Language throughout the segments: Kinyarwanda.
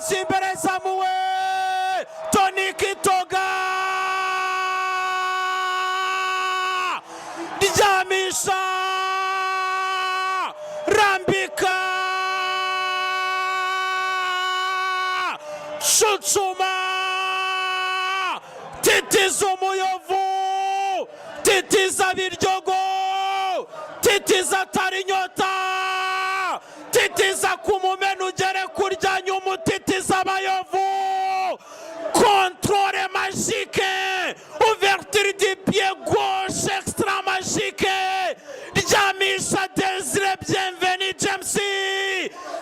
pasi imbere zamuwe Tony Kitoga ryamisha rambika Shuchuma titiza umuyovu titiza biryogo titiza tarinyota titiza kumumena ugere kurya nyuma titiza abayovu contrôle magique ouverture du pied gauche extra magique ryamisha Desire Bienvenu James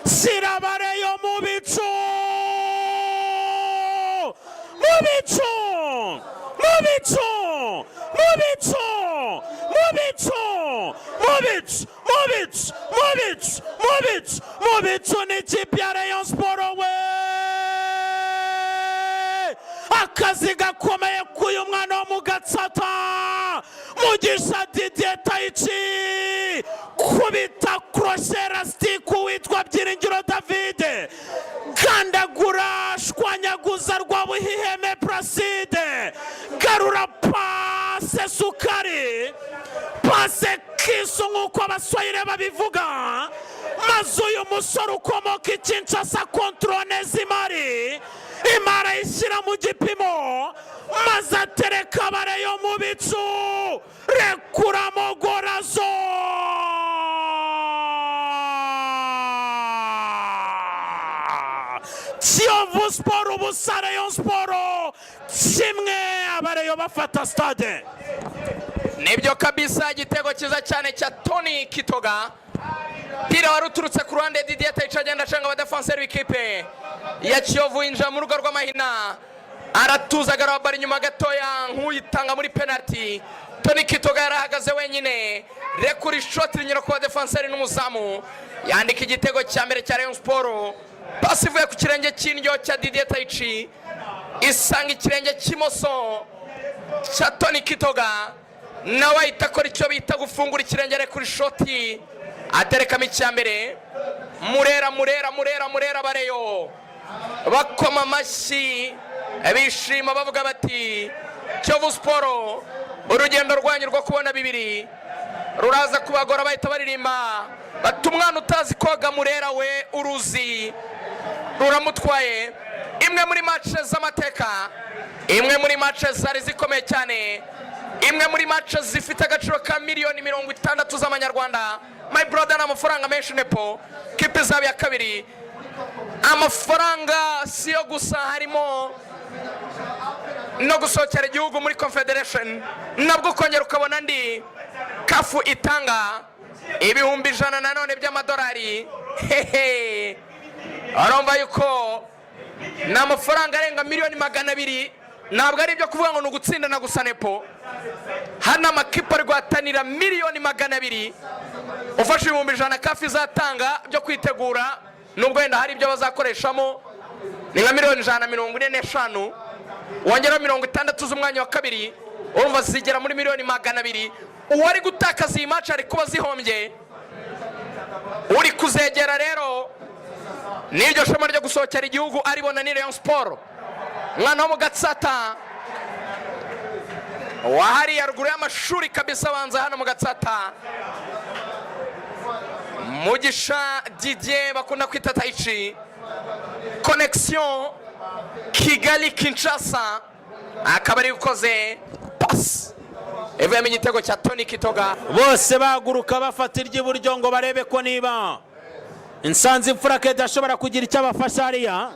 sirabareyo mu bicu Mubicu ni ikipe ya Rayon Sport we akazi gakomeye k'uyu mwana wo mu Gatsata Mugisha Didier Taichi kubita crochet elastique witwa Byiringiro David kandagura shwanyaguza rwa Buhiheme Placide garura pase sukari pase kisu nk'uko abaswahili babivuga maze uyu musore ukomoka i Kinshasa kontrone zimari imara ishyira mu gipimo maze atereka Bareyo mu bicu rekuramo gorazo Kiyovu Sport ubusa Rayon Sport kimwe Abareyo bafata stade. Nibyo kabisa igitego cyiza cyane cya Tony Kitoga. Pira waruturutse ku ruhande Didier Taichi agenda acanga abadefenseur w'ikipe ya Kiyovu inja mu rugo rw'amahina aratuza garabari nyuma gatoya nk'uyitanga muri penalty. Tony Kitoga yarahagaze wenyine rekuri shot rinyura ku badefenseur n'umuzamu yandika igitego cya mbere cya Rayon Sport. Pasi ivuye ku kirenge cy'indyo cya Didier Taichi isanga ikirenge cy'imoso cya Tony Kitoga nawe ahita akora icyo bita gufungura ikirenge rekuri shoti aterekamo icyambere. Murera Bareyo bakoma amashyi bishima bavuga bati Kiyovu Sport urugendo rwanyu rwo kubona bibiri ruraza kubagora bahita baririmba bati umwana utazi koga Murera we uruzi ruramutwaye. Imwe muri match z'amateka, imwe muri match zari zikomeye cyane, imwe muri match zifite agaciro ka miliyoni 60 z'amanyarwanda. My brother n'amafaranga menshi nepo kipe zabo ya kabiri amafaranga siyo gusa harimo no gusohokera igihugu muri Confederation nabwo kongera ukabona ndi kafu itanga ibihumbi 100 nanone by'amadolari. Hehe arumva yuko n'amafaranga arenga miliyoni 200 ntabwo ari byo kuvuga ngo n'ugutsinda na gusa nepo. Hana makipe rwatanira miliyoni 200 ufashe ibihumbi 100 kafi zatanga byo kwitegura nubwo wenda hari ibyo bazakoreshamo ni nka miliyoni 145 wongera 60 z'umwanya wa kabiri urumva zigera muri miliyoni 200. Uwari gutakaza iyi match ari kuba zihombye uri kuzegera rero niryo shema ryo gusohokera igihugu aribona ni Rayon Sport mwana wo mu Gatsata wahari yaruguru y'amashuri kabisa banza hano mu Gatsata. Mugisha Didier bakunda kwita Taichi connexion Kigali Kinshasa akabari ukoze pass eveme igitego cya Tony Kitoga. Bose baguruka bafatira iburyo ngo barebe ko niba Insanzi Mfurake dashobora kugira icyo abafasha hariya.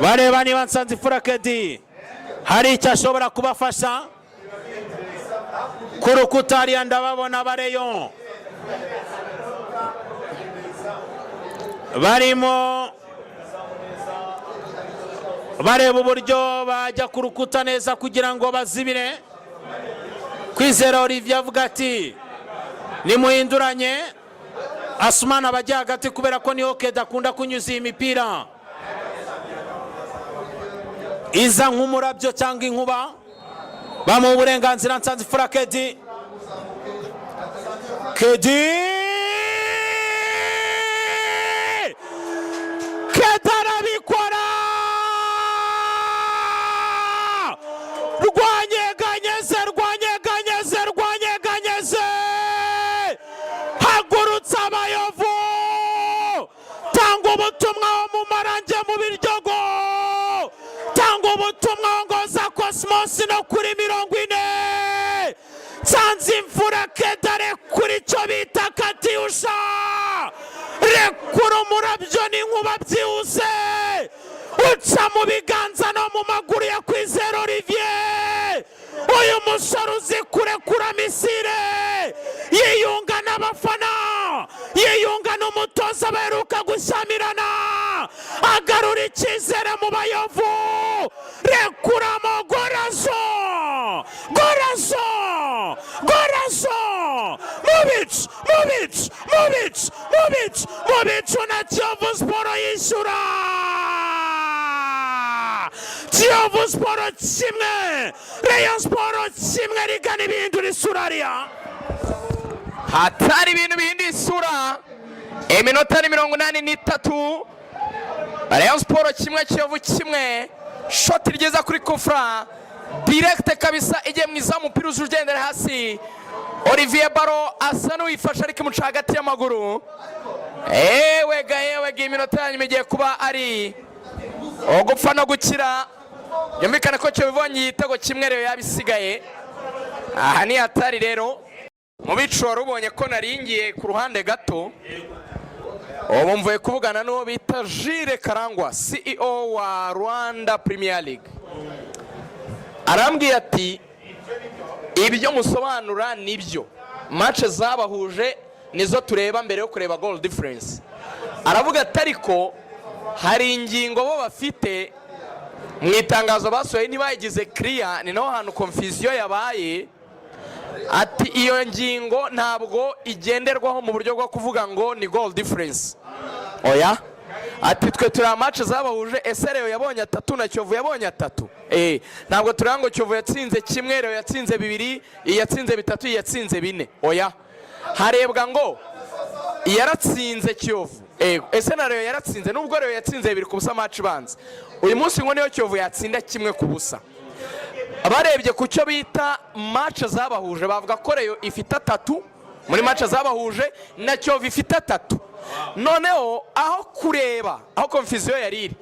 Bareba niba Insanzi Mfurake hari icyo ashobora kubafasha ku rukuta hariya ndababona Bareyo barimo bareba uburyo bajya ku rukuta neza kugira ngo bazibire. Kwizera Olivier avuga ati nimuhinduranye Asumana bajya hagati kubera ko niho kedakunda kunyuza iyi mipira iza nk'umurabyo cyangwa inkuba. Bamuha uburenganzira Nsanzi Mfurake Kedi ubutumwa wo mu marange mu biryogo, tanga ubutumwa wongoza kosimosi no kuri 40. Nsanze imvura kedare kuri cyo bita katiyusha, rekura umurabyo n'inkuba byihuse, uca mu biganza no mu maguru ya Kwizera Olivier. Uyu musore uzi kurekura misire, yiyunga n'abafana, yiyunga n'umutoza baheruka gushyamirana, agarura icyizere mu bayovu. Rekuramo gorazo, gorazo, gorazo, mubic, mubic, mubic, mubic, mubic na Kiyovu Sport yishyura. Kiyovu Sport kimwe, Rayon Sport kimwe, rigana ibihindura isura riya. Hatari ibintu bihindura isura. Iminota ni 83. Rayon Sport kimwe, Kiyovu kimwe. Shot rigeza kuri kufra direct kabisa, igiye mu izamu, umupira ugendera hasi. Olivier Baro asa n'uwifasha ariko muca hagati y'amaguru. Ewe iminota yanyuma igiye kuba ari gupfa no gukira. Yumvikana ko cyo bivanye igitego kimwe rero yabisigaye. Aha ni hatari rero. Mu bicu warubonye ko naringiye ku ruhande gato. Ubu mvuye kuvugana n'uwo bita Jire Karangwa, CEO wa Rwanda Premier League. Arambwiye ati ibyo musobanura nibyo, match zabahuje nizo tureba mbere yo kureba goal difference. Aravuga ati ariko hari ingingo bo bafite mu itangazo basohoye ntibayigize clear, ni naho hantu confusion yabaye. Ati iyo ngingo ntabwo igenderwaho mu buryo bwo kuvuga ngo ni goal difference. Oya, ati twe turi match zabahuje, ese Rayon yabonye 3 na Kiyovu yabonye 3. Ntabwo turango Kiyovu yatsinze kimwe, Rayon yatsinze 2, yatsinze 3, yatsinze 4. Oya, harebwa ngo yaratsinze Kiyovu. Ese na Rayon yaratsinze, nubwo Rayon yatsinze 2 kubusa match banze. Uyu munsi ngo niyo Kiyovu yatsinda kimwe kubusa. Abarebye ku cyo bita match zabahuje bavuga ko Rayon ifite 3 muri match zabahuje na Kiyovu ifite 3. Noneho aho kureba aho confusion yari iri,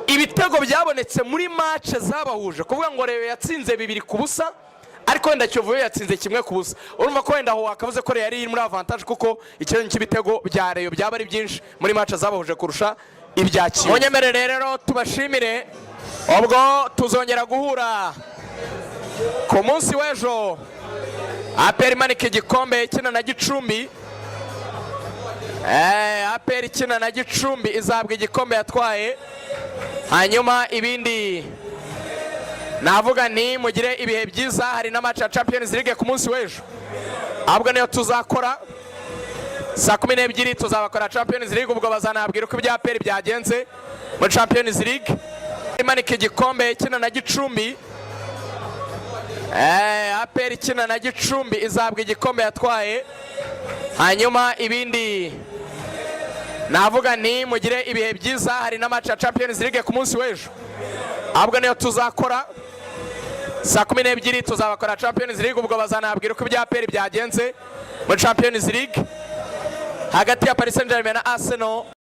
ibitego byabonetse muri match zabahuje kuvuga ngo Rayon yatsinze 2 kubusa ariko wenda Kiyovu yatsinze kimwe kubusa. Urumva ko wenda aho akavuze ko Rayon yari muri avantage kuko ikirenga cy'ibitego bya Rayon byaba ari byinshi muri match zabahuje kurusha ibya Kiyovu. Munyemerere rero tubashimire, ubwo tuzongera guhura ku munsi w'ejo. APR imanika igikombe ikina na Gicumbi. APR ikina na Gicumbi izabwa igikombe yatwaye. Hanyuma ibindi navuga ni mugire ibihe byiza. Hari na match ya Champions League ku munsi w'ejo, ahubwo niyo tuzakora saa 12 tuzabakora Champions League. Ubwo bazanabwira uko ibya APR byagenze muri Champions League. Imanika igikombe ikina na Gicumbi. APR ikina na Gicumbi izabwa igikombe yatwaye. Hanyuma ibindi navuga ni mugire ibihe byiza. Hari na match ya Champions League ku munsi w'ejo, ahubwo niyo tuzakora saa 12 tuzabakora Champions League. Ubwo bazanabwira uko ibya APR byagenze muri Champions League hagati ya Paris Saint-Germain na Arsenal.